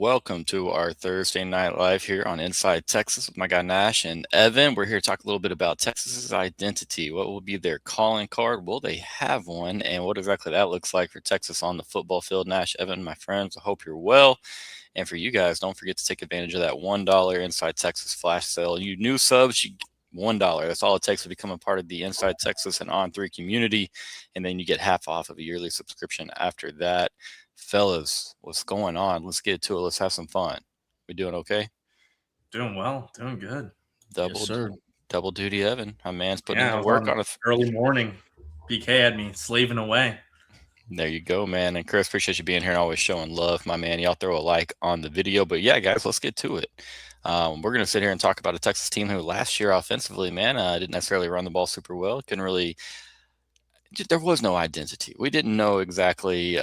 welcome to our Thursday night live here on Inside Texas with my guy Nash and Evan. We're here to talk a little bit about Texas's identity. What will be their calling card? Will they have one? And what exactly that looks like for Texas on the football field. Nash, Evan, my friends, I hope you're well. And for you guys, don't forget to take advantage of that $1 Inside Texas flash sale. You new subs, you $1. That's all it takes to become a part of the Inside Texas and On3 community. And then you get half off of a yearly subscription after that. Fellas, what's going on? Let's get to it. Let's have some fun. We doing okay? Doing well, doing good. Double, Yes, sir. double duty, Evan. My man's putting in Yeah, I the was work on on a. early morning. PK had me slaving away. There you go, man. And Chris, appreciate you being here and always showing love, my man. Y'all throw a like on the video. But yeah, guys, let's get to it. We're going to sit here and talk about a Texas team who last year offensively, man, didn't necessarily run the ball super well. Couldn't really. There was no identity. We didn't know exactly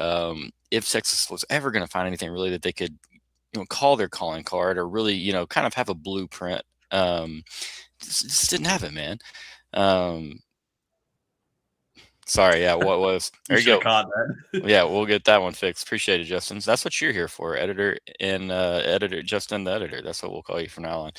if Texas was ever going to find anything really that they could, call their calling card or really, kind of have a blueprint. Just didn't have it, man. Sorry, yeah, what was there? You should go. have caught that. Yeah, we'll get that one fixed. Appreciate it, Justin. That's what you're here for, editor and editor, Justin the editor. That's what we'll call you from now on.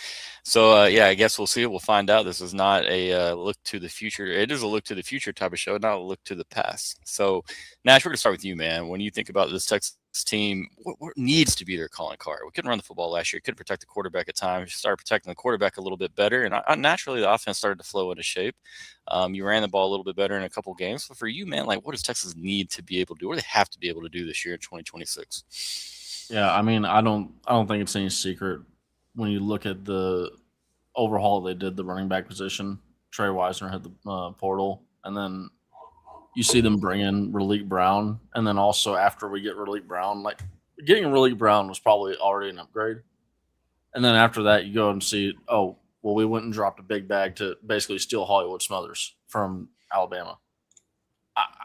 So yeah, I guess we'll see. We'll find out. This is not a look to the future. It is a look to the future type of show, not a look to the past. So Nash, we're gonna start with you, man. When you think about this Texas team, what needs to be their calling card? We couldn't run the football last year. Couldn't protect the quarterback at times. We started protecting the quarterback a little bit better, and naturally the offense started to flow into shape. You ran the ball a little bit better in a couple games. So for you, man, like what does Texas need to be able to do, or they have to be able to do this year in 2026? Yeah, I mean, I don't think it's any secret when you look at the overhaul they did the running back position. Trey Wisner had the portal, and then you see them bring in Raleek Brown, and then also after we get Raleek Brown, like getting Raleek Brown was probably already an upgrade, and then after that you go and see, oh well, we went and dropped a big bag to basically steal Hollywood Smothers from Alabama.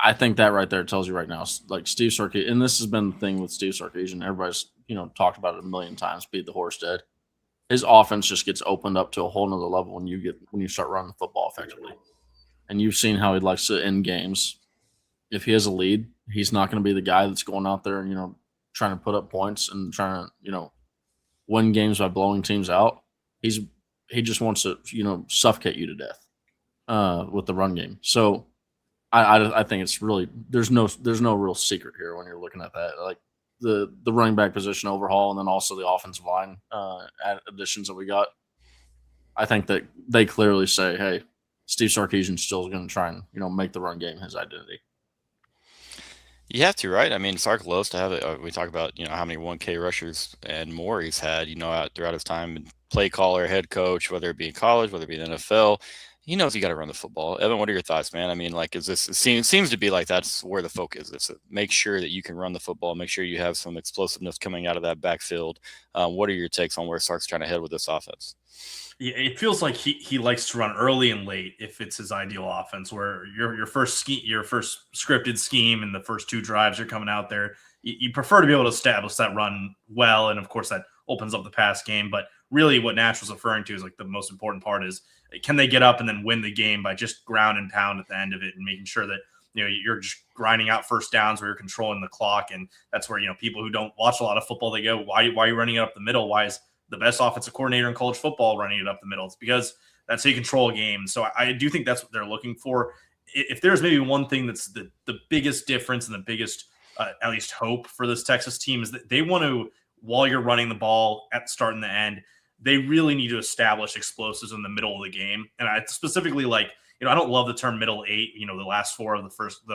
I think that right there tells you right now, like Steve Sarkisian, and this has been the thing with Steve Sarkisian. Everybody's talked about it a million times. Beat the horse dead. His offense just gets opened up to a whole nother level when you start running the football effectively. And you've seen how he likes to end games. If he has a lead, he's not going to be the guy that's going out there and trying to put up points and trying to win games by blowing teams out. He just wants to suffocate you to death with the run game. So. I think it's really there's no real secret here when you're looking at that, like the running back position overhaul and then also the offensive line additions that we got. I think that they clearly say, hey, Steve Sarkisian still going to try and make the run game his identity. You have to, right? I mean, Sark loves to have it. We talk about how many 1K rushers and more he's had throughout his time, play caller, head coach, whether it be in college, whether it be in the NFL. He knows you got to run the football. Evan, what are your thoughts, man? I mean, like, it seems to be like that's where the focus is. Make sure that you can run the football. Make sure you have some explosiveness coming out of that backfield. What are your takes on where Sark's trying to head with this offense? Yeah, it feels like he likes to run early and late if it's his ideal offense. Where your first scripted scheme and the first two drives you're coming out there, you prefer to be able to establish that run well, and of course that opens up the pass game. But really, what Nash was referring to is like the most important part is, can they get up and then win the game by just ground and pound at the end of it and making sure that you're just grinding out first downs where you're controlling the clock. And that's where people who don't watch a lot of football, they go, why are you running it up the middle? Why is the best offensive coordinator in college football running it up the middle? It's because that's how you control a game. So I do think that's what they're looking for. If there's maybe one thing that's the biggest difference and the biggest at least hope for this Texas team is that they want to, while you're running the ball at the start and the end, they really need to establish explosives in the middle of the game. And I specifically I don't love the term middle eight, the last four of the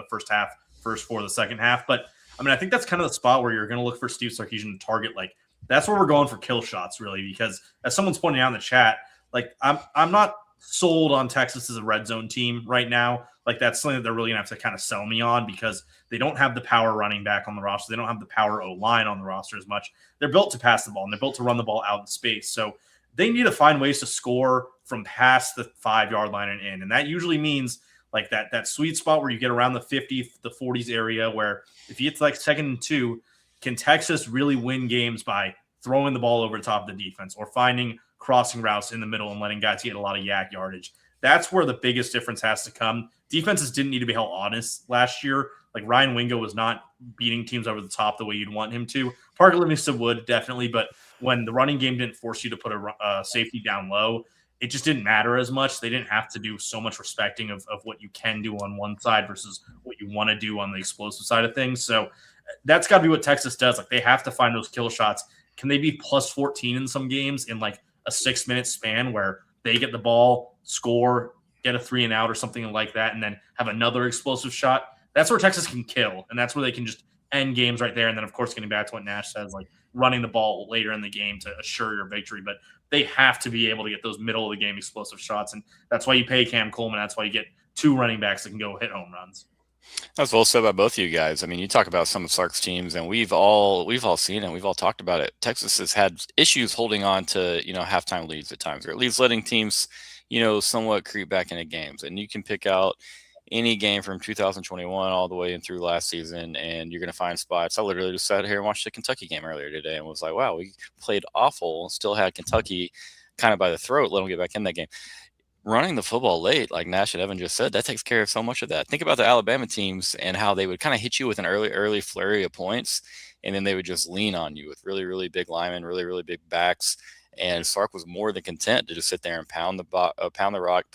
first half, first four of the second half. But I mean, I think that's kind of the spot where you're going to look for Steve Sarkisian to target. Like, that's where we're going for kill shots, really, because as someone's pointing out in the chat, like I'm not sold on Texas as a red zone team right now. Like, that's something that they're really going to have to kind of sell me on because they don't have the power running back on the roster. They don't have the power O-line on the roster as much. They're built to pass the ball, and they're built to run the ball out in space. So they need to find ways to score from past the 5-yard line and in. And that usually means like that sweet spot where you get around the 50, the 40s area where if you get to like 2nd and 2, can Texas really win games by throwing the ball over the top of the defense or finding crossing routes in the middle and letting guys get a lot of yak yardage? That's where the biggest difference has to come. Defenses didn't need to be held honest last year. Like Ryan Wingo was not beating teams over the top the way you'd want him to. Parker Livingston would definitely, but when the running game didn't force you to put a safety down low, it just didn't matter as much. They didn't have to do so much respecting of what you can do on one side versus what you want to do on the explosive side of things. So that's got to be what Texas does. Like they have to find those kill shots. Can they be plus 14 in some games in like a 6-minute span where they get the ball, score, get a 3 and out or something like that, and then have another explosive shot? That's where Texas can kill, and that's where they can just end games right there. And then, of course, getting back to what Nash says, like running the ball later in the game to assure your victory. But they have to be able to get those middle of the game explosive shots, and that's why you pay Cam Coleman. That's why you get 2 running backs that can go hit home runs. That's well said by both of you guys. I mean, you talk about some of Sark's teams, and we've all seen it. We've all talked about it. Texas has had issues holding on to halftime leads at times, or at least letting teams somewhat creep back into games. And you can pick out any game from 2021 all the way in through last season, and you're going to find spots. I literally just sat here and watched the Kentucky game earlier today and was like, wow, we played awful, still had Kentucky kind of by the throat, let them get back in that game. Running the football late, like Nash and Evan just said, that takes care of so much of that. Think about the Alabama teams and how they would kind of hit you with an early flurry of points, and then they would just lean on you with really, really big linemen, really, really big backs. And Sark was more than content to just sit there and pound the rock,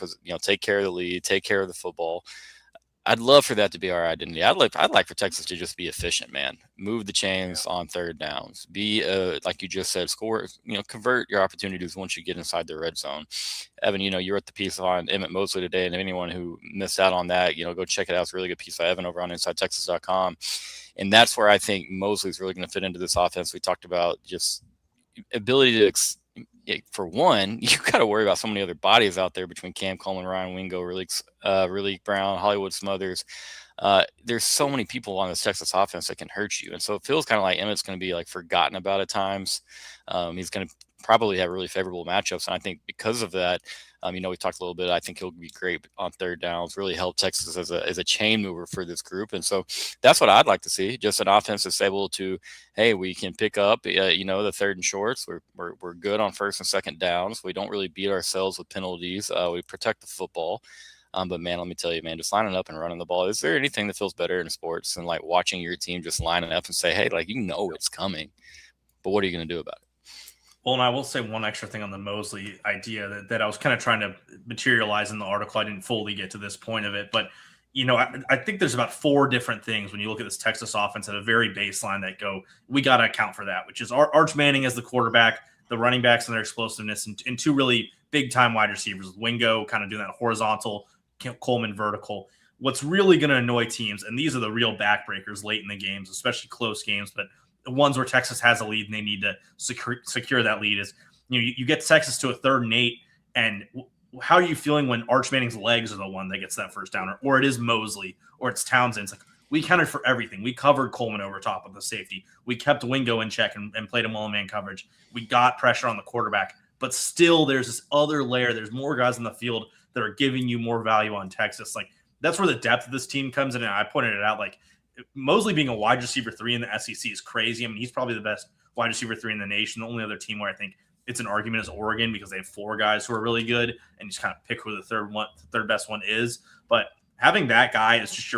take care of the lead, take care of the football. I'd love for that to be our identity. I'd like for Texas to just be efficient, man. Move the chains on third downs. Be like you just said, score. Convert your opportunities once you get inside the red zone. Evan, you wrote the piece on Emmett Mosley today, and anyone who missed out on that, go check it out. It's a really good piece by Evan over on InsideTexas.com. And that's where I think Mosley's really going to fit into this offense. We talked about just ability to. For one, you got to worry about so many other bodies out there between Cam Coleman, Ryan Wingo, Raleek Brown, Hollywood Smothers. There's so many people on this Texas offense that can hurt you. And so it feels kind of like Emmett's going to be like forgotten about at times. He's going to probably have really favorable matchups. And I think because of that, we talked a little bit, I think he'll be great on third downs, really help Texas as a chain mover for this group. And so that's what I'd like to see, just an offense that's able to, hey, we can pick up, the third and shorts. We're good on first and second downs. We don't really beat ourselves with penalties. We protect the football. But man, let me tell you, man, just lining up and running the ball. Is there anything that feels better in sports than like watching your team just lining up and say, hey, like, it's coming, but what are you going to do about it? Well, and I will say one extra thing on the Mosley idea that I was kind of trying to materialize in the article. I didn't fully get to this point of it, but I think there's about 4 different things when you look at this Texas offense at a very baseline that we got to account for that, which is Arch Manning as the quarterback, the running backs and their explosiveness, and 2 really big time wide receivers. Wingo kind of doing that horizontal, Coleman vertical. What's really going to annoy teams, and these are the real backbreakers late in the games, especially close games, but the ones where Texas has a lead and they need to secure that lead is, you get Texas to a 3rd and 8, and how are you feeling when Arch Manning's legs are the one that gets that first down, or it is Mosley, or it's Townsend? It's like, we counted for everything. We covered Coleman over top of the safety. We kept Wingo in check and played him all-man coverage. We got pressure on the quarterback, but still there's this other layer. There's more guys in the field that are giving you more value on Texas. Like, that's where the depth of this team comes in, and I pointed it out, like, Mosley being a wide receiver 3 in the SEC is crazy. I mean, he's probably the best wide receiver 3 in the nation. The only other team where I think it's an argument is Oregon, because they have 4 guys who are really good, and you just kind of pick who the third best one is. But having that guy is just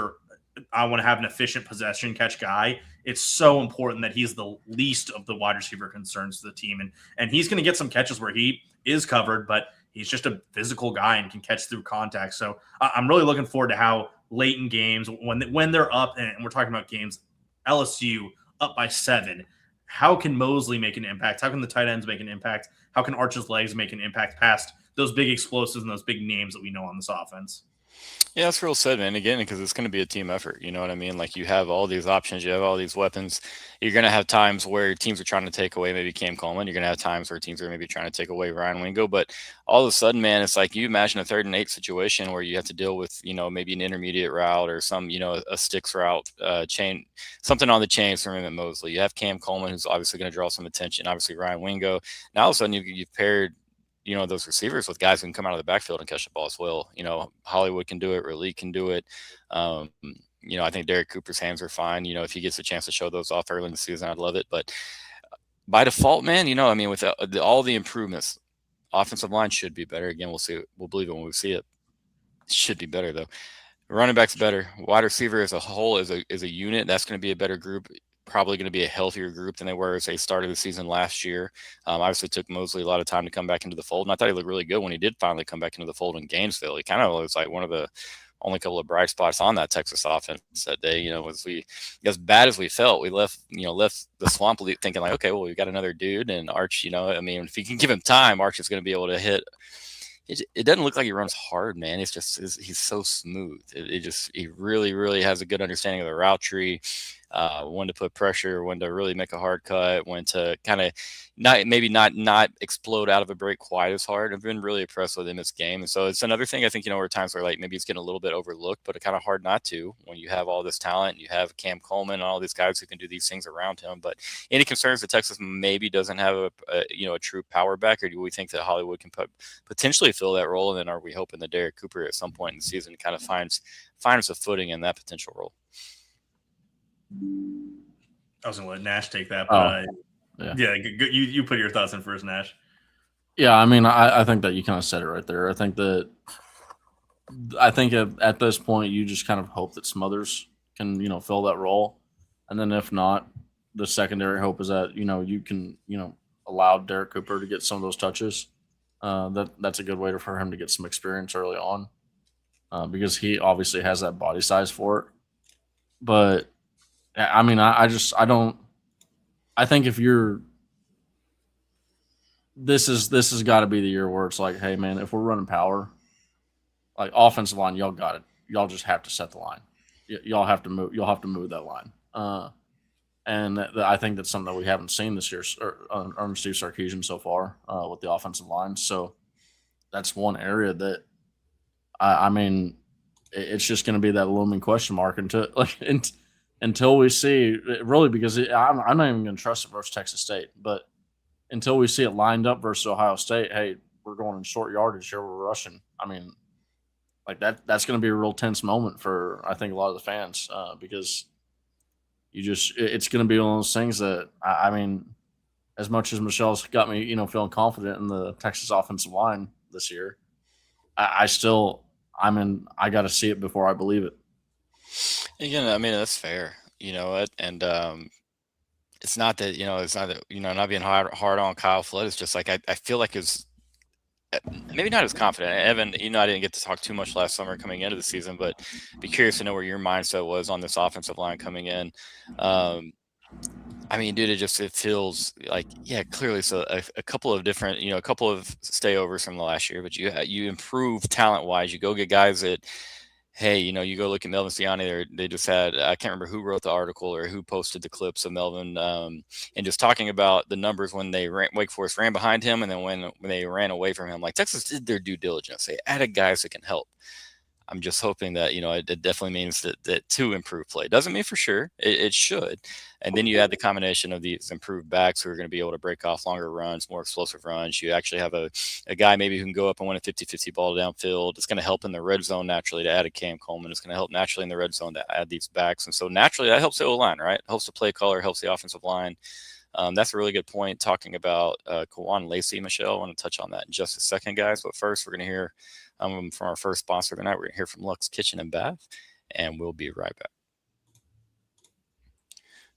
I want to have an efficient possession catch guy. It's so important that he's the least of the wide receiver concerns to the team. And he's going to get some catches where he is covered, but he's just a physical guy and can catch through contact. So I'm really looking forward to how late in games, when they're up, and we're talking about games, LSU up by 7, how can Mosley make an impact? How can the tight ends make an impact? How can Arch's legs make an impact past those big explosives and those big names that we know on this offense? Yeah, that's real said, man. Again, because it's going to be a team effort. You know what I mean? Like, you have all these options, you have all these weapons. You're going to have times where teams are trying to take away maybe Cam Coleman. You're going to have times where teams are maybe trying to take away Ryan Wingo. But all of a sudden, man, it's like you imagine a 3rd and 8 situation where you have to deal with, maybe an intermediate route or some, a sticks route, chain, something on the chains from Emmett Mosley. You have Cam Coleman, who's obviously going to draw some attention. Obviously, Ryan Wingo. Now all of a sudden you've paired those receivers with guys who can come out of the backfield and catch the ball as well. Hollywood can do it. Raleek can do it. I think Derek Cooper's hands are fine. If he gets a chance to show those off early in the season, I'd love it. But by default, man, with all the improvements, offensive line should be better. Again, we'll see. We'll believe it when we see it. Should be better though. Running back's better. Wide receiver as a whole is a unit. That's going to be a better group. Probably going to be a healthier group than they were as they started the season last year. Obviously, took Mosley a lot of time to come back into the fold, and I thought he looked really good when he did finally come back into the fold in Gainesville. He kind of was like one of the only couple of bright spots on that Texas offense that day. Was we, as bad as we felt, we left the swamp thinking like, okay, well, we got another dude, and Arch. I mean, if you can give him time, Arch is going to be able to hit. It doesn't look like he runs hard, man. It's just he's so smooth. He really, really has a good understanding of the route tree, when to put pressure, when to really make a hard cut, when to kind of not explode out of a break quite as hard. I've been really impressed with him this game, and so it's another thing I think there are times where like maybe he's getting a little bit overlooked, but it's kind of hard not to when you have all this talent, you have Cam Coleman and all these guys who can do these things around him. But any concerns that Texas maybe doesn't have a true power back, or do we think that Hollywood can potentially fill that role? And then are we hoping that Derek Cooper at some point in the season kind of finds a footing in that potential role? I was going to let Nash take that, but yeah, you put your thoughts in first, Nash. Yeah, I mean, I think that you kind of said it right there. I think at this point you just kind of hope that Smothers can fill that role, and then if not, the secondary hope is that you can allow Derek Cooper to get some of those touches. That's a good way for him to get some experience early on, because he obviously has that body size for it. But I mean, I think if you're this has got to be the year where it's like, hey man, if we're running power, like offensive line, y'all got it. Y'all just have to set the line. Y'all have to move. You'll have to move that line. And I think that's something that we haven't seen this year under Steve Sarkisian so far with the offensive line. So that's one area that I mean, it's just going to be that looming question mark until we see really, because I'm not even going to trust it versus Texas State, but until we see it lined up versus Ohio State, hey, we're going in short yardage here, we're rushing. I mean, like that's going to be a real tense moment for I think a lot of the fans because it's going to be one of those things that I mean, as much as Michelle's got me feeling confident in the Texas offensive line this year, I got to see it before I believe it. Again, I mean, that's fair. And it's not that not being hard on Kyle Flood. It's just like I feel like it's maybe not as confident. Evan, I didn't get to talk too much last summer coming into the season, but be curious to know where your mindset was on this offensive line coming in. I mean, dude, it feels like, yeah, clearly. So a couple of different, a couple of stayovers from the last year, but you improve talent wise. You go get guys that, hey, you go look at Melvin Siani. They just had, I can't remember who wrote the article or who posted the clips of Melvin, and just talking about the numbers when Wake Forest ran behind him, and then when they ran away from him. Like Texas did their due diligence. They added guys that can help. I'm just hoping that, it definitely means that to improve play. Doesn't mean for sure. It should. And then you add the combination of these improved backs who are going to be able to break off longer runs, more explosive runs. You actually have a guy maybe who can go up and win a 50-50 ball downfield. It's going to help in the red zone naturally to add a Cam Coleman. It's going to help naturally in the red zone to add these backs. And so naturally that helps the O-line, right? It helps the play caller, helps the offensive line. That's a really good point talking about Kawan Lacey, Michelle. I want to touch on that in just a second, guys. But first, we're going to hear from our first sponsor tonight. We're going to hear from Luxe Kitchen and Bath, and we'll be right back.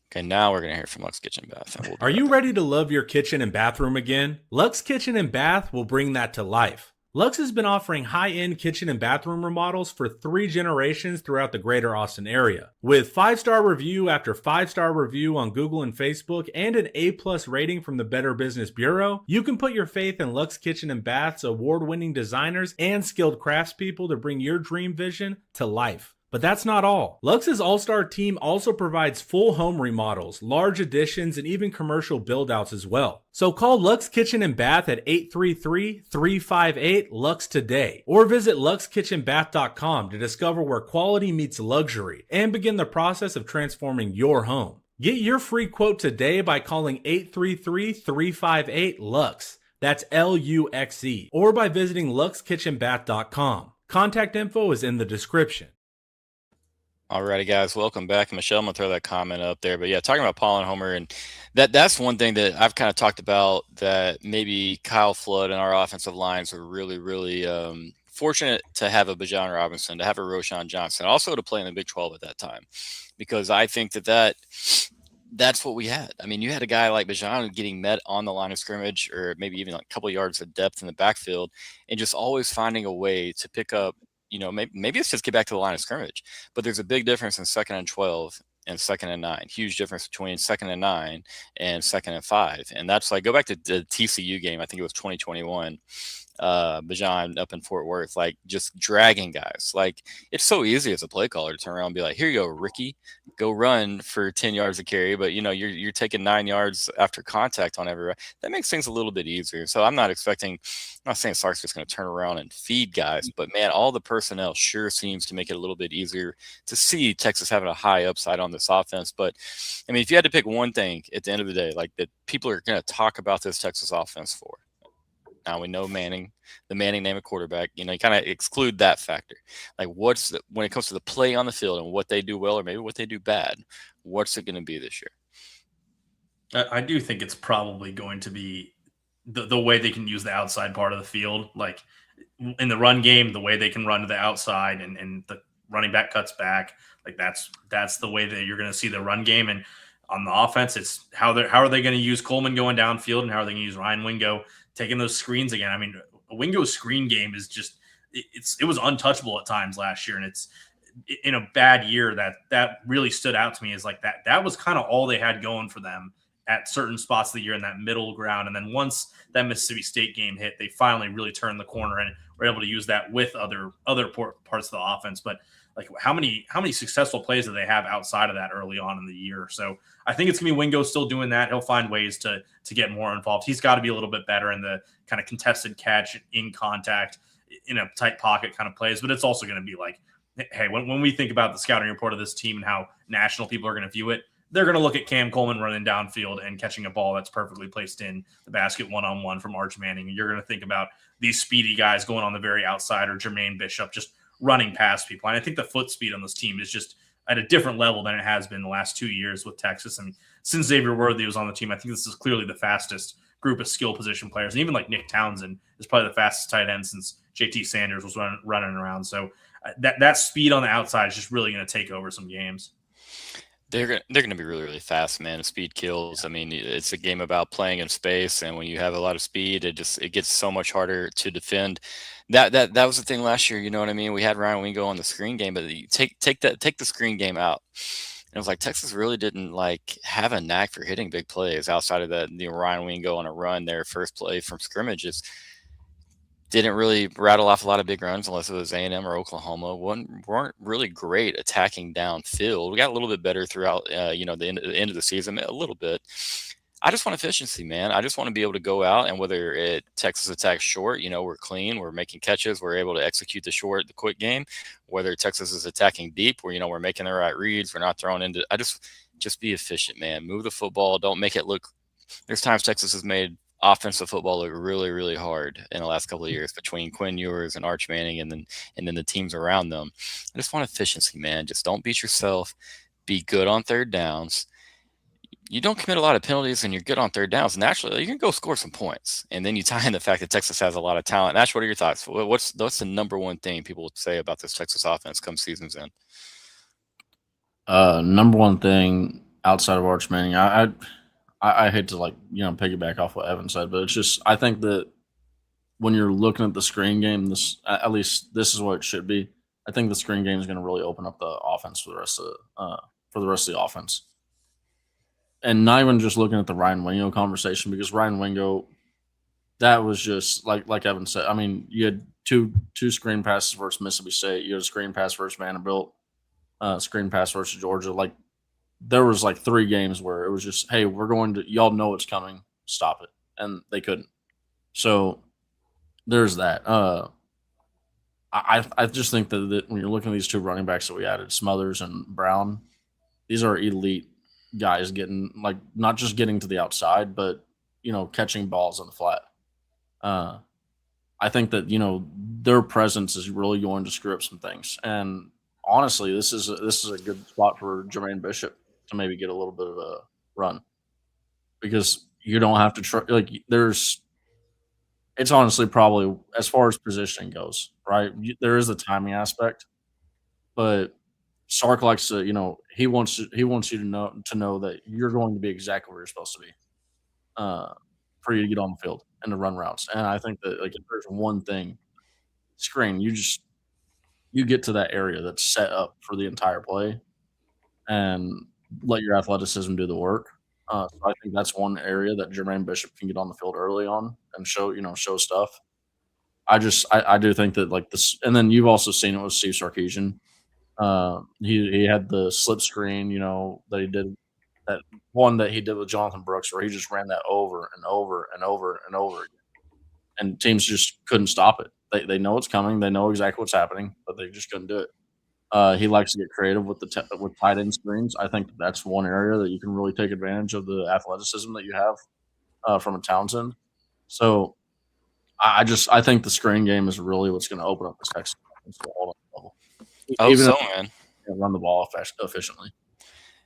Okay, now we're going to hear from Luxe Kitchen and Bath. Are you ready to love your kitchen and bathroom again? Luxe Kitchen and Bath will bring that to life. Luxe has been offering high-end kitchen and bathroom remodels for 3 generations throughout the greater Austin area. With 5-star review after 5-star review on Google and Facebook and an A+ rating from the Better Business Bureau, you can put your faith in Luxe Kitchen and Bath's award-winning designers and skilled craftspeople to bring your dream vision to life. But that's not all. Luxe's all-star team also provides full home remodels, large additions, and even commercial build-outs as well. So call Luxe Kitchen and Bath at 833-358-LUXE today, or visit luxekitchenbath.com to discover where quality meets luxury and begin the process of transforming your home. Get your free quote today by calling 833-358-LUXE. That's LUXE, or by visiting luxekitchenbath.com. Contact info is in the description. Alrighty, guys, welcome back. Michelle, I'm gonna throw that comment up there, but yeah, talking about Paul and Homer, and that's one thing that I've kind of talked about, that maybe Kyle Flood and our offensive lines are really, really fortunate to have a Bijan Robinson, to have a Roshan Johnson, also to play in the Big 12 at that time, because I think that's what we had. I mean, you had a guy like Bijan getting met on the line of scrimmage, or maybe even like a couple of yards of depth in the backfield, and just always finding a way to pick up. Maybe it's just get back to the line of scrimmage, but there's a big difference in 2nd and 12 and 2nd and 9. Huge difference between 2nd and 9 and 2nd and 5, and that's like, go back to the TCU game. I think it was 2021. Bijan up in Fort Worth, like just dragging guys. Like, it's so easy as a play caller to turn around and be like, here you go, Ricky, go run for 10 yards of carry. But you're taking 9 yards after contact on every. That makes things a little bit easier. So I'm not saying Sark's just going to turn around and feed guys, but man, all the personnel sure seems to make it a little bit easier to see Texas having a high upside on this offense. But I mean, if you had to pick one thing at the end of the day, like, that people are going to talk about this Texas offense for. Now we know Manning, the Manning name of quarterback. You kind of exclude that factor. Like, when it comes to the play on the field and what they do well or maybe what they do bad, what's it going to be this year? I do think it's probably going to be the way they can use the outside part of the field. Like, in the run game, the way they can run to the outside and the running back cuts back. Like, that's the way that you're going to see the run game. And on the offense, it's how are they going to use Coleman going downfield, and how are they going to use Ryan Wingo taking those screens again. I mean, Wingo's screen game is just it was untouchable at times last year, and it's in a bad year that really stood out to me. Is like that was kind of all they had going for them at certain spots of the year in that middle ground. And then once that Mississippi State game hit, they finally really turned the corner and were able to use that with other parts of the offense. But like, how many successful plays do they have outside of that early on in the year? So I think it's gonna be Wingo still doing that. He'll find ways to get more involved. He's got to be a little bit better in the kind of contested catch, in contact, in a tight pocket kind of plays. But it's also going to be like, hey, when we think about the scouting report of this team and how national people are going to view it, they're going to look at Cam Coleman running downfield and catching a ball that's perfectly placed in the basket one-on-one from Arch Manning. And you're going to think about these speedy guys going on the very outside, or Jermaine Bishop just running past people. And I think the foot speed on this team is just at a different level than it has been the last 2 years with Texas. I mean, since Xavier Worthy was on the team, I think this is clearly the fastest group of skill position players. And even like Nick Townsend is probably the fastest tight end since JT Sanders was running around. So that speed on the outside is just really going to take over some games. They're going to be really, really fast, man. Speed kills. I mean, it's a game about playing in space, and when you have a lot of speed, it gets so much harder to defend. That was the thing last year. You know what I mean? We had Ryan Wingo on the screen game, but you take the screen game out. And it was like Texas really didn't like have a knack for hitting big plays outside of the Ryan Wingo on a run. Their first play from scrimmages didn't really rattle off a lot of big runs unless it was A&M or Oklahoma. Weren't really great attacking downfield. We got a little bit better throughout, the end of the season, a little bit. I just want efficiency, man. I just want to be able to go out, and whether Texas attacks short, we're clean, we're making catches, we're able to execute the quick game. Whether Texas is attacking deep, where we're making the right reads, we're not throwing into. I just be efficient, man. Move the football. Don't make it look. There's times Texas has made offensive football look really, really hard in the last couple of years between Quinn Ewers and Arch Manning, and then the teams around them. I just want efficiency, man. Just don't beat yourself. Be good on third downs. You don't commit a lot of penalties, and you're good on third downs. Naturally, you can go score some points, and then you tie in the fact that Texas has a lot of talent. Nash, what are your thoughts? What's the number one thing people would say about this Texas offense come season's end? Number one thing outside of Arch Manning, I hate to piggyback off what Evan said, but it's just, I think that when you're looking at the screen game, at least this is what it should be. I think the screen game is going to really open up the offense for the rest of the offense. And not even just looking at the Ryan Wingo conversation, because Ryan Wingo, that was just like Evan said. I mean, you had two screen passes versus Mississippi State. You had a screen pass versus Vanderbilt, screen pass versus Georgia. Like, there was like 3 games where it was just, hey, y'all know it's coming, stop it. And they couldn't. So there's that. I just think that when you're looking at these 2 running backs that we added, Smothers and Brown, these are elite guys getting, like, not just getting to the outside, but, catching balls on the flat. I think that, their presence is really going to screw up some things. And honestly, this is a good spot for Jermaine Bishop to maybe get a little bit of a run, because you don't have to try. Like, there's It's honestly probably as far as positioning goes, right? There is a timing aspect, but Sark likes to, he wants you to know that you're going to be exactly where you're supposed to be, uh, for you to get on the field and to run routes. And I think that like if there's one thing, screen, you get to that area that's set up for the entire play and let your athleticism do the work. So I think that's one area that Jermaine Bishop can get on the field early on and show stuff. I do think that like this, and then you've also seen it with Steve Sarkisian. He had the slip screen, that he did, that one that he did with Jonathan Brooks, where he just ran that over and over and over and over again, and teams just couldn't stop it. They know it's coming, they know exactly what's happening, but they just couldn't do it. He likes to get creative with with tight end screens. I think that's one area that you can really take advantage of the athleticism that you have from a Townsend. So I think the screen game is really what's going to open up this Texas offense to a whole other level. Oh, Even so if man. they can't run the ball efficiently.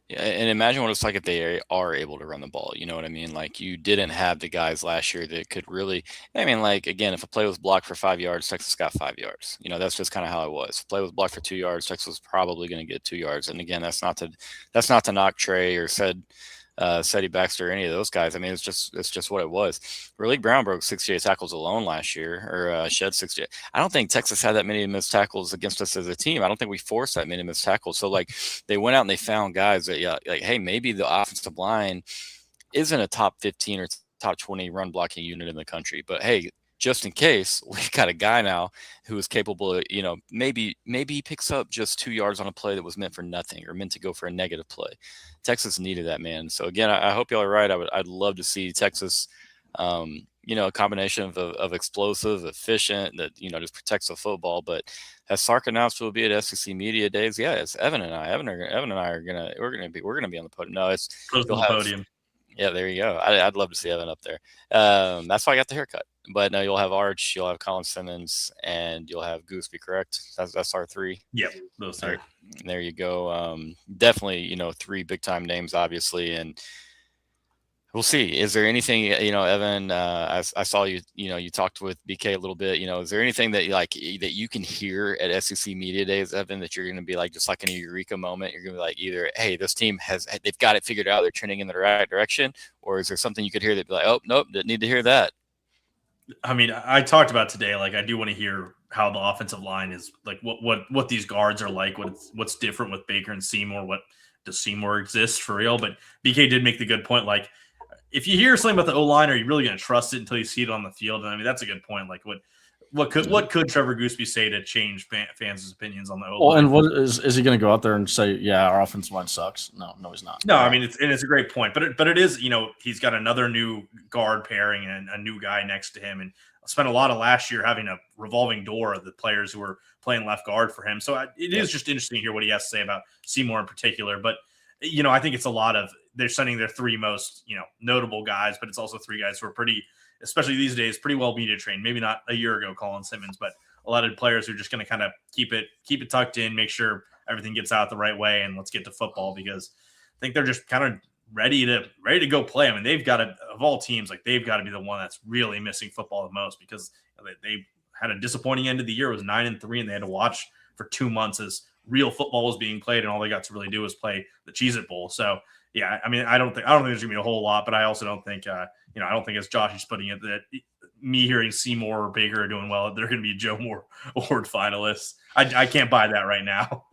Yeah, and imagine what it's like if they are able to run the ball. You know what I mean? Like you didn't have the guys last year that could really. I mean, like again, if a play was blocked for 5 yards, Texas got 5 yards. That's just kind of how it was. If a play was blocked for 2 yards, Texas was probably going to get 2 yards. And again, that's not to knock Trey or Seti Baxter, or any of those guys. I mean, it's just what it was. Raleigh Brown broke 68 tackles alone last year, or shed 68. I don't think Texas had that many missed tackles against us as a team. I don't think we forced that many missed tackles. So like they went out and they found guys that like hey, maybe the offensive line isn't a top 15 or top 20 run blocking unit in the country, but hey, just in case, we got a guy now who is capable of, maybe he picks up just 2 yards on a play that was meant for nothing or meant to go for a negative play. Texas needed that, man. So again, I hope y'all are right. I'd love to see Texas, a combination of explosive, efficient, that just protects the football. But as Sark announced, will be at SEC Media Days. Yeah, it's Evan and I. Evan and I are we're gonna be on the podium. No, it's Close to the podium. Yeah, there you go. I'd love to see Evan up there. That's why I got the haircut. But no, you'll have Arch, you'll have Colin Simmons, and you'll have Gooseby, correct? That's our three. Yep, those three. There you go. Definitely, three big time names, obviously, and we'll see. Is there anything, Evan? I saw you talked with BK a little bit. Is there anything that that you can hear at SEC Media Days, Evan, that you're going to be like, just like in a eureka moment, you're going to be like, either, hey, this team they've got it figured out, they're trending in the right direction, or is there something you could hear that be like, oh, nope, didn't need to hear that? I mean, I talked about today. Like, I do want to hear how the offensive line is, like, what these guards are like. What's different with Baker and Seymour? What does Seymour exist for real? But BK did make the good point. Like, if you hear something about the O-line, are you really going to trust it until you see it on the field? And I mean, that's a good point. Like, what could Trevor Gooseby say to change fans' opinions on the O-line? Well, and what is he going to go out there and say, yeah, our offensive line sucks? No, he's not. No, I mean, it's a great point, but it is, he's got another new guard pairing and a new guy next to him, and I spent a lot of last year having a revolving door of the players who were playing left guard for him. So it is just interesting to hear what he has to say about Seymour in particular. But I think it's a lot of, they're sending their three most notable guys, but it's also three guys who are pretty, especially these days, pretty well media trained. Maybe not a year ago, Colin Simmons, but a lot of players who are just going to kind of keep it tucked in, make sure everything gets out the right way, and let's get to football, because I think they're just kind of ready to go play. I mean, they've got to, of all teams, like, they've got to be the one that's really missing football the most, because they had a disappointing end of the year. It was 9-3, and they had to watch for 2 months as real football was being played, and all they got to really do was play the Cheez-It Bowl. So yeah, I mean, I don't think there's gonna be a whole lot, but I also don't think I don't think, as Josh is putting it, that me hearing Seymour or Baker are doing well, they're going to be Joe Moore Award finalists. I can't buy that right now.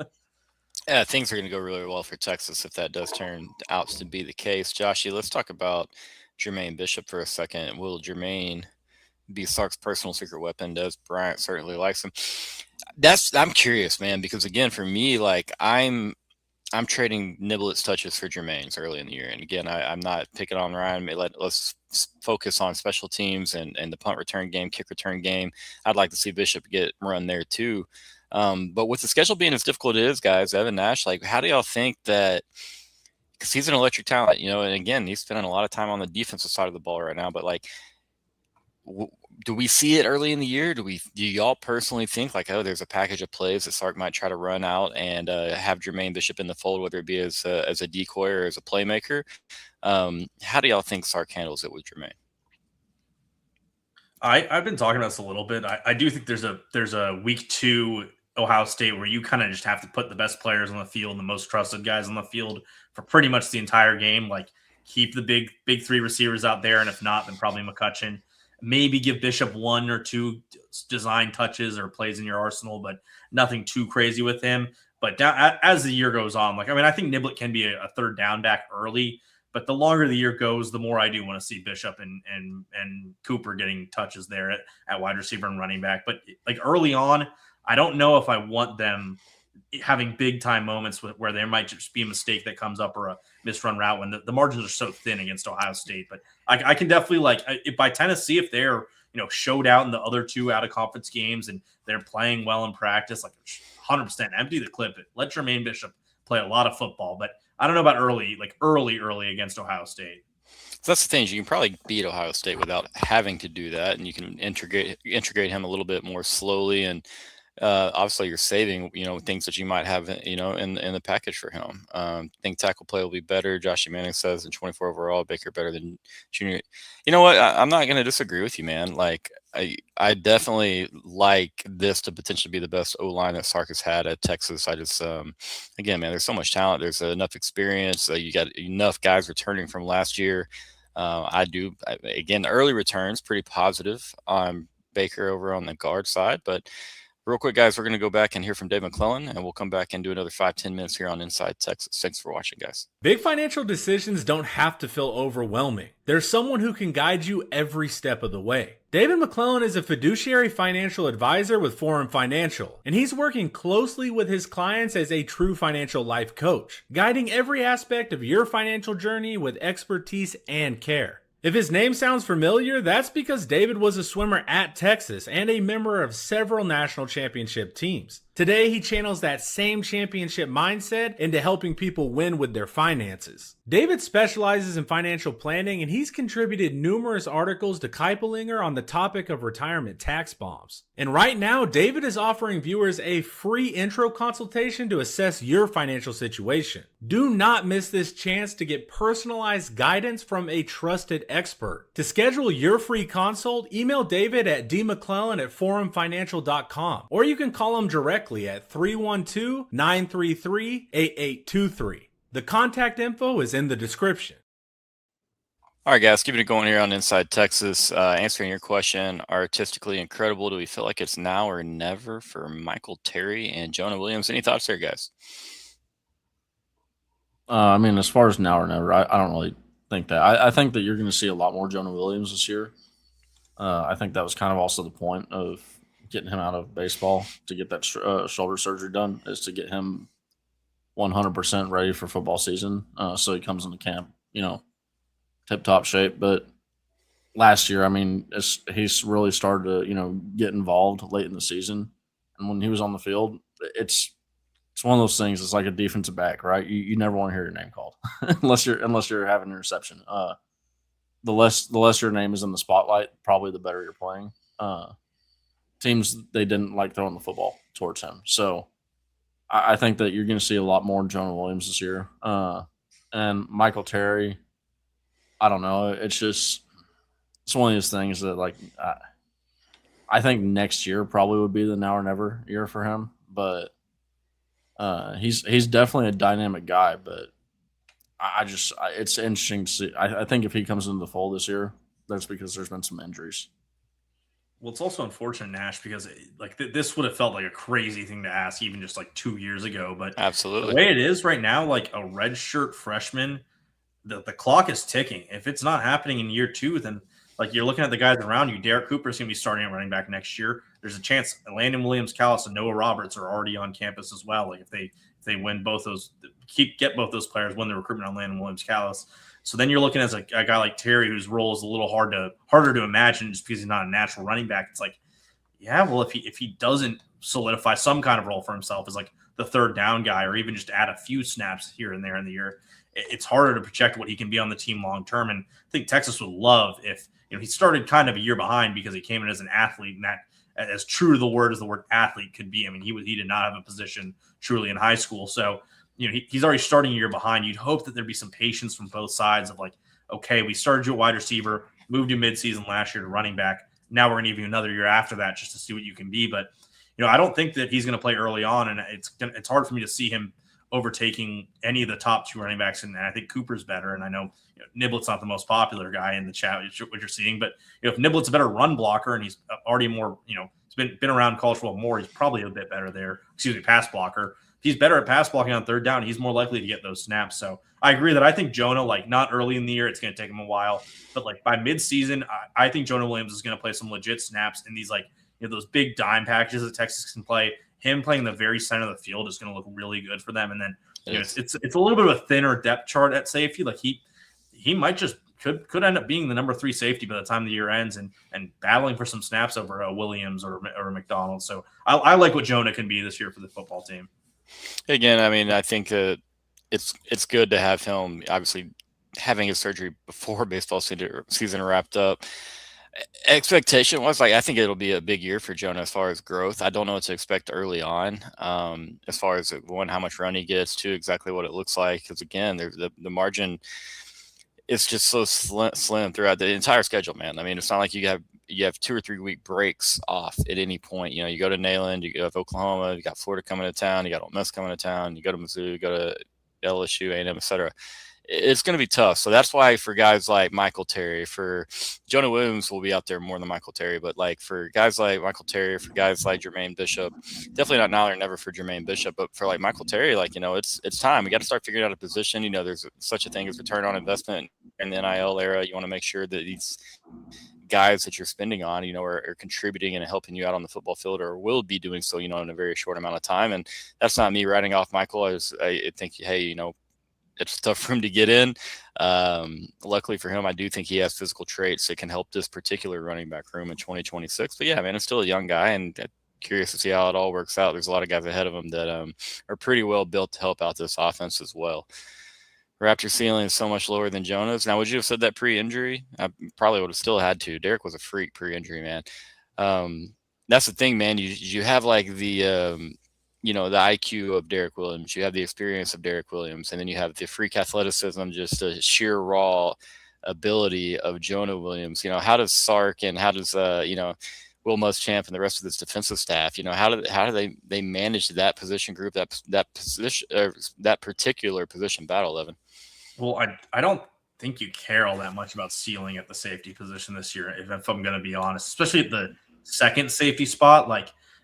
Yeah, things are going to go really well for Texas if that does turn out to be the case. Joshy, let's talk about Jermaine Bishop for a second. Will Jermaine be Sark's personal secret weapon? Does Bryant certainly likes him? I'm curious, man, because again, for me, like I'm trading Niblett's touches for Jermaine's early in the year. And again, I'm not picking on Ryan. Let's focus on special teams and the punt return game, kick return game. I'd like to see Bishop get run there too. But with the schedule being as difficult as it is, guys, Evan Nash, like, how do y'all think that, because he's an electric talent, and again, he's spending a lot of time on the defensive side of the ball right now, but like, do we see it early in the year? Do y'all personally think like, oh, there's a package of plays that Sark might try to run out and have Jermaine Bishop in the fold, whether it be as a decoy or as a playmaker? How do y'all think Sark handles it with Jermaine? I've been talking about this a little bit. I do think there's a week 2 Ohio State where you kind of just have to put the best players on the field and the most trusted guys on the field for pretty much the entire game. Like keep the big 3 receivers out there, and if not, then probably McCutcheon. Maybe give Bishop 1 or 2 design touches or plays in your arsenal, but nothing too crazy with him. But as the year goes on, like I think Niblett can be a third down back early, but the longer the year goes, the more I do want to see Bishop and Cooper getting touches there at wide receiver and running back. But like early on, I don't know if I want them having big time moments where there might just be a mistake that comes up or a misrun route when the margins are so thin against Ohio State. But I can definitely if by Tennessee, if they're showed out in the other 2 out of conference games and they're playing well in practice, like 100% empty the clip. Let Jermaine Bishop play a lot of football, but I don't know about early against Ohio State. So that's the thing is you can probably beat Ohio State without having to do that, and you can integrate him a little bit more slowly, and obviously you're saving things that you might have in the package for him. I think tackle play will be better. Josh Manning says in 24 overall, Baker better than Junior. You know what? I'm not going to disagree with you, man. Like I definitely like this to potentially be the best O-line that Sark has had at Texas. I just again, man, there's so much talent. There's enough experience. You got enough guys returning from last year. Again, the early returns pretty positive on Baker over on the guard side, but real quick, guys, we're going to go back and hear from Dave McClellan, and we'll come back and do another 5-10 minutes here on Inside Texas. Thanks for watching, guys. Big financial decisions don't have to feel overwhelming. There's someone who can guide you every step of the way. David McClellan is a fiduciary financial advisor with Forum Financial, and he's working closely with his clients as a true financial life coach, guiding every aspect of your financial journey with expertise and care. If his name sounds familiar, that's because David was a swimmer at Texas and a member of several national championship teams. Today, he channels that same championship mindset into helping people win with their finances. David specializes in financial planning, and he's contributed numerous articles to Keipelinger on the topic of retirement tax bombs. And right now, David is offering viewers a free intro consultation to assess your financial situation. Do not miss this chance to get personalized guidance from a trusted expert. To schedule your free consult, email David at dmcclellan@forumfinancial.com, or you can call him directly at 312-933-8823. The contact info is in the description. All right, guys, keeping it going here on Inside Texas. Answering your question, artistically incredible. Do we feel like it's now or never for Michael Terry and Jonah Williams? Any thoughts there, guys? As far as now or never, I don't really think that. I think that you're going to see a lot more Jonah Williams this year. I think that was kind of also the point of getting him out of baseball to get that shoulder surgery done, is to get him 100% ready for football season. So he comes into camp, tip-top shape. But last year, he's really started to, get involved late in the season. And when he was on the field, it's one of those things. It's like a defensive back, right? You never want to hear your name called unless you're having a reception. The less your name is in the spotlight, probably the better you're playing. Teams, they didn't like throwing the football towards him. So I think that you're going to see a lot more Jonah Williams this year. And Michael Terry, I don't know. It's one of those things that, I think next year probably would be the now or never year for him. But he's definitely a dynamic guy. But it's interesting to see. I think if he comes into the fold this year, that's because there's been some injuries. Well, it's also unfortunate, Nash, because this would have felt like a crazy thing to ask even just 2 years ago. But absolutely, the way it is right now, like a redshirt freshman, the clock is ticking. If it's not happening in year 2, then you're looking at the guys around you. Derek Cooper is going to be starting at running back next year. There's a chance Landon Williams, Callis, and Noah Roberts are already on campus as well. If they win both those, get both those players, win the recruitment on Landon Williams, Callis. So then you're looking at a guy like Terry, whose role is a little harder to imagine just because he's not a natural running back. It's if he doesn't solidify some kind of role for himself as the third down guy, or even just add a few snaps here and there in the year, it's harder to project what he can be on the team long term. And I think Texas would love if he started kind of a year behind because he came in as an athlete, and that, as true to the word as the word athlete could be. He did not have a position truly in high school, so. He's already starting a year behind. You'd hope that there'd be some patience from both sides of okay, we started you at wide receiver, moved you midseason last year to running back. now we're going to give you another year after that just to see what you can be. But, I don't think that he's going to play early on, and it's hard for me to see him overtaking any of the top 2 running backs. And I think Cooper's better. And I know, Niblett's not the most popular guy in the chat, what you're seeing, but if Niblett's a better run blocker and he's already more, he's been around college football more, he's probably a bit better there. Pass blocker. If he's better at pass blocking on third down, he's more likely to get those snaps. So I agree that I think Jonah, not early in the year, it's going to take him a while, but by mid-season, I think Jonah Williams is going to play some legit snaps in these those big dime packages that Texas can play. Him playing the very center of the field is going to look really good for them. And then it's a little bit of a thinner depth chart at safety. He might just could end up being the number 3 safety by the time the year ends and battling for some snaps over Williams or McDonald. So I like what Jonah can be this year for the football team. Again, I mean, I think it's good to have him, obviously, having his surgery before baseball season wrapped up. Expectation was I think it'll be a big year for Jonah as far as growth. I don't know what to expect early on, as far as how much run he gets, exactly what it looks like. Because again, the margin is just so slim throughout the entire schedule, man. I mean, it's not like you have 2 or 3 week breaks off at any point. You go to Neyland, you have Oklahoma, you got Florida coming to town, you got Ole Miss coming to town, you go to Mizzou, you go to LSU, A&M, etc. It's going to be tough. So that's why for guys like Michael Terry, for Jonah Williams will be out there more than Michael Terry, but for guys like Michael Terry, for guys like Jermaine Bishop, definitely not now or never for Jermaine Bishop, but for Michael Terry, it's time. We got to start figuring out a position. There's such a thing as return on investment in the NIL era. You want to make sure that these guys that you're spending on, are contributing and helping you out on the football field, or will be doing so, in a very short amount of time. And that's not me writing off Michael. I think, hey, it's tough for him to get in. Luckily for him, I do think he has physical traits that can help this particular running back room in 2026. But yeah, man, it's still a young guy, and curious to see how it all works out. There's a lot of guys ahead of him that are pretty well built to help out this offense as well. Raptor ceiling is so much lower than Jonah's. Now, would you have said that pre-injury? I probably would have still had to. Derek was a freak pre-injury, man. That's the thing, man. You have the IQ of Derek Williams, you have the experience of Derek Williams, and then you have the freak athleticism, just the sheer raw ability of Jonah Williams. How does Sark and how does Will Muschamp and the rest of this defensive staff, how do they manage that position group, that position, that particular position battle, Evan? Well, I don't think you care all that much about ceiling at the safety position this year, if I'm going to be honest, especially at the second safety spot.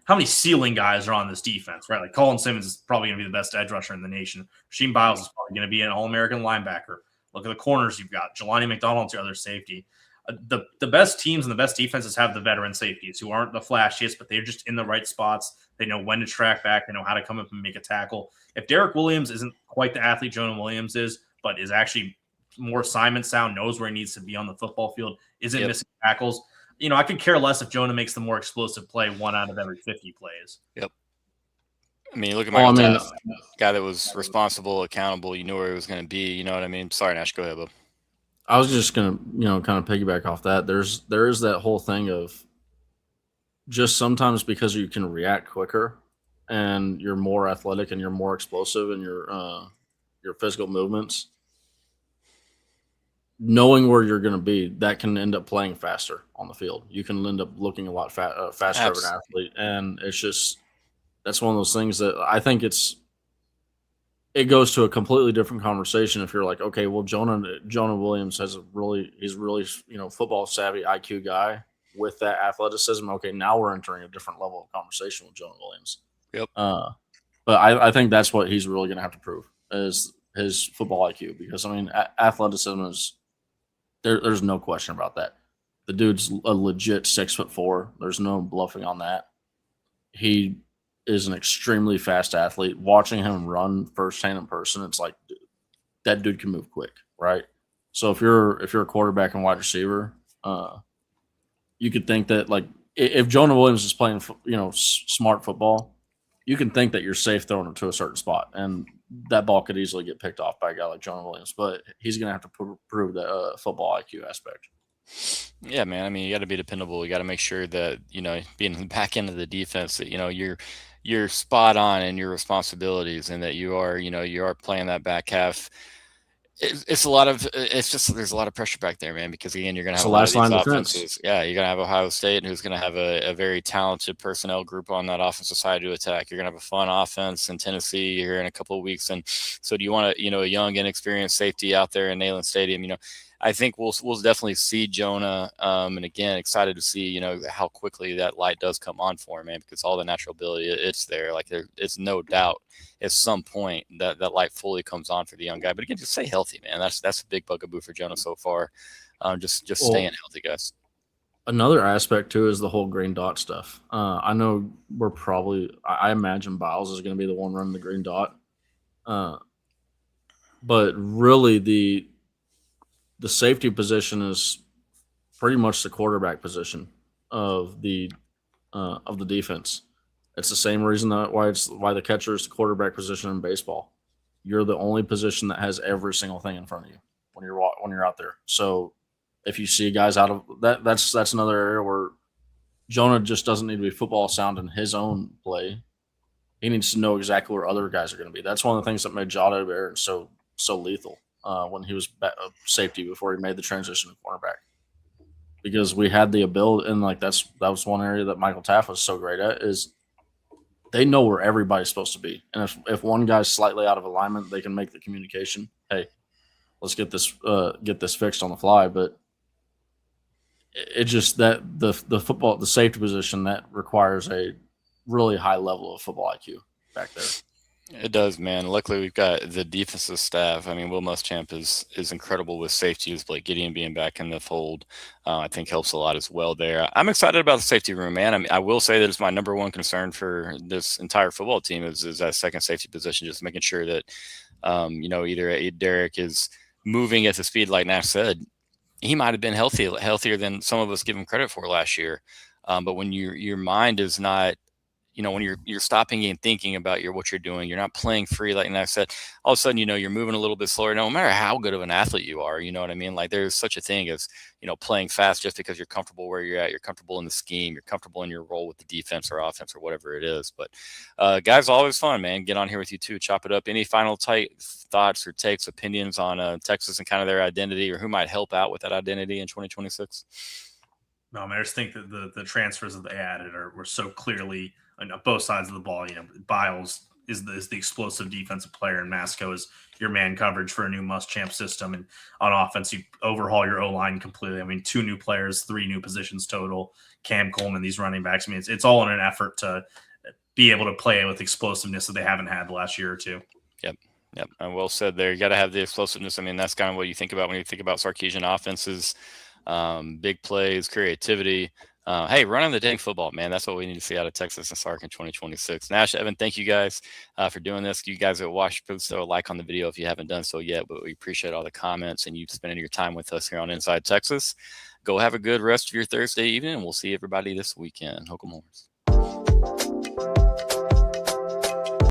How many ceiling guys are on this defense, right? Colin Simmons is probably going to be the best edge rusher in the nation. Rasheem Biles is probably going to be an All-American linebacker. Look at the corners you've got. Jelani McDonald's your other safety. The best teams and the best defenses have the veteran safeties who aren't the flashiest, but they're just in the right spots. They know when to track back. They know how to come up and make a tackle. If Derek Williams isn't quite the athlete Jonah Williams is, but is actually more assignment sound, knows where he needs to be on the football field, isn't missing tackles, I could care less if Jonah makes the more explosive play 1 out of every 50 plays. Yep. I mean, look at my guy that was responsible, accountable. You knew where he was going to be. You know what I mean? Sorry, Nash. Go ahead, Bob. I was just going to, kind of piggyback off that. There is that whole thing of just sometimes because you can react quicker and you're more athletic and you're more explosive in your physical movements, knowing where you're going to be, that can end up playing faster on the field. You can end up looking a lot faster of an athlete. And it's just, that's one of those things that I think it goes to a completely different conversation if you're okay, well, Jonah Williams he's really, football savvy IQ guy with that athleticism. Okay, now we're entering a different level of conversation with Jonah Williams. Yep. But I think that's what he's really going to have to prove is his football IQ, because athleticism is, there's no question about that. The dude's a legit 6'4". There's no bluffing on that. He is an extremely fast athlete. Watching him run firsthand in person, it's that dude can move quick, right? So if you're a quarterback and wide receiver, you could think that if Jonah Williams is playing smart football, you can think that you're safe throwing it to a certain spot, and that ball could easily get picked off by a guy like Jonah Williams. But he's going to have to prove the football IQ aspect. Yeah, man. I mean, you got to be dependable. You got to make sure that being in the back end of the defense, that you're spot on in your responsibilities, and that you are playing that back half It's a lot of there's a lot of pressure back there, man, because again, you're going to It's have the a lot of last these line of defense. offenses. Yeah, you're going to have Ohio State, who's going to have a very talented personnel group on that offensive side to attack. You're going to have a fun offense in Tennessee here in a couple of weeks. And so do you want a young, inexperienced safety out there in Neyland Stadium? I think we'll definitely see Jonah. And again, excited to see, how quickly that light does come on for him, man, because all the natural ability, it's there. Like it's no doubt at some point that light fully comes on for the young guy. But again, just stay healthy, man. That's a big bugaboo for Jonah so far. Just Well, staying healthy, guys. Another aspect too is the whole green dot stuff. I know we're probably. I imagine Biles is going to be the one running the green dot. But really, the safety position is pretty much the quarterback position of the defense. It's the same reason why the catcher is the quarterback position in baseball. You're the only position that has every single thing in front of you when you're out there. So if you see guys out of that's another area where Jonah just doesn't need to be football sound in his own play. He needs to know exactly where other guys are going to be. That's one of the things that made Jada Barrett so lethal when he was safety before he made the transition to cornerback. Because we had the ability, and like that was one area that Michael Taft was so great at, is they know where everybody's supposed to be, and if one guy's slightly out of alignment, they can make the communication. Hey, let's get this fixed on the fly. But it just that the safety position that requires a really high level of football IQ back there. It does, man. Luckily, we've got the defensive staff. I mean, Will Muschamp is incredible with safeties. Blake Gideon being back in the fold, I think helps a lot as well there. I'm excited about the safety room, man. I mean, I will say that it's my number one concern for this entire football team is that second safety position, just making sure that, either Derek is moving at the speed like Nash said. He might have been healthier than some of us give him credit for last year. But when your mind is not, when you're stopping and thinking about what you're doing, you're not playing free. Like I said, all of a sudden, you're moving a little bit slower. No matter how good of an athlete you are, you know what I mean? Like there's such a thing as, playing fast just because you're comfortable where you're at. You're comfortable in the scheme. You're comfortable in your role with the defense or offense or whatever it is. But guys, always fun, man. Get on here with you too. Chop it up. Any final tight thoughts or takes, opinions on Texas and kind of their identity or who might help out with that identity in 2026? No, man, I just think that the transfers that they added were so clearly on both sides of the ball. Biles is the explosive defensive player, and Masco is your man coverage for a new Muschamp system. And on offense, you overhaul your O-line completely. I mean, 2 new players, 3 new positions total. Cam Coleman, these running backs. I mean, it's all in an effort to be able to play with explosiveness that they haven't had the last year or two. Yep. And well said there. You got to have the explosiveness. I mean, that's kind of what you think about when you think about Sarkisian offenses. Big plays, creativity. Hey, running the dang football, man. That's what we need to see out of Texas and Sark in 2026. Nash, Evan, thank you guys for doing this. You guys that watch, please throw a like on the video if you haven't done so yet. But we appreciate all the comments and you spending your time with us here on Inside Texas. Go have a good rest of your Thursday evening, and we'll see everybody this weekend. Hokum Horns.